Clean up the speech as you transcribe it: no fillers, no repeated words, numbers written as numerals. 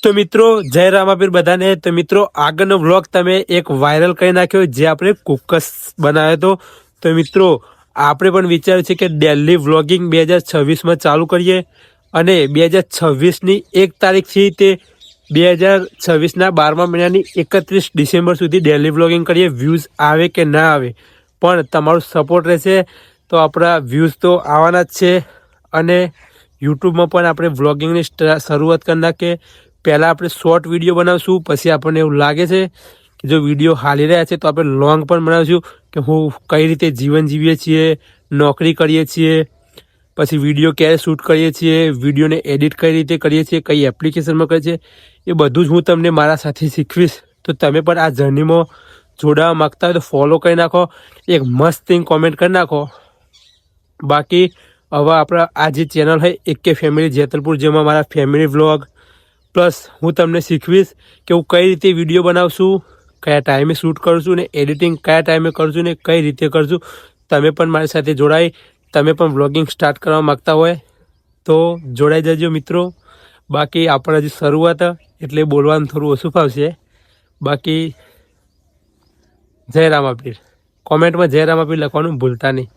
તો મિત્રો જય રામાપીર બધાને. તો મિત્રો આગળનો વ્લોગ તમે એક વાયરલ કરી નાખ્યો જે આપણે કુકસ બનાવ્યો હતો. તો મિત્રો આપણે પણ વિચાર્યું છે કે ડેલી વ્લોગિંગ 2026માં ચાલુ કરીએ અને 2026ની 1 તારીખથી તે 2026ના 12મા મહિનાની 31 ડિસેમ્બર સુધી ડેલી વ્લોગિંગ કરીએ. વ્યૂઝ આવે કે ના આવે પણ તમારું સપોર્ટ રહેશે તો આપણા વ્યૂઝ તો આવવાના જ છે. અને યુટ્યુબમાં પણ આપણે વ્લોગિંગની શરૂઆત કરી નાખીએ. પહેલાં આપણે શોર્ટ વિડીયો બનાવશું, પછી આપણને એવું લાગે છે કે જો વિડીયો હાલી રહ્યા છે તો આપણે લોંગ પણ બનાવીશું કે હું કઈ રીતે જીવન જીવીએ છીએ, નોકરી કરીએ છીએ, પછી વિડીયો ક્યારે શૂટ કરીએ છીએ, વિડીયોને એડિટ કઈ રીતે કરીએ છીએ, કઈ એપ્લિકેશનમાં કરીએ છીએ, એ બધું જ હું તમને મારા સાથે શીખવીશ. તો તમે પણ આ જર્નીમાં જોડાવા માગતા હોય તો ફોલો કરી નાખો, એક મસ્ત થિંગ કોમેન્ટ કરી નાખો. બાકી હવે આપણા આ જે ચેનલ છે AK ફેમિલી જેતલપુર, જેમાં મારા ફેમિલી વ્લોગ પ્લસ હું તમને શીખવીશ કે હું કઈ રીતે વિડીયો બનાવશું, કયા ટાઈમે શૂટ કરું છું ને એડિટિંગ કયા ટાઈમે કરું છું ને કઈ રીતે કરું છું. તમે પણ મારી સાથે જોડાઈ, તમે પણ વ્લોગિંગ સ્ટાર્ટ કરવા માગતા હોય તો જોડાઈ જજો મિત્રો. બાકી આપણે હજી શરૂઆત એટલે બોલવાનું થોડું ઓછું ફાવશે. બાકી જય રામાપીર, કોમેન્ટમાં જય રામાપીર લખવાનું ભૂલતા નહીં.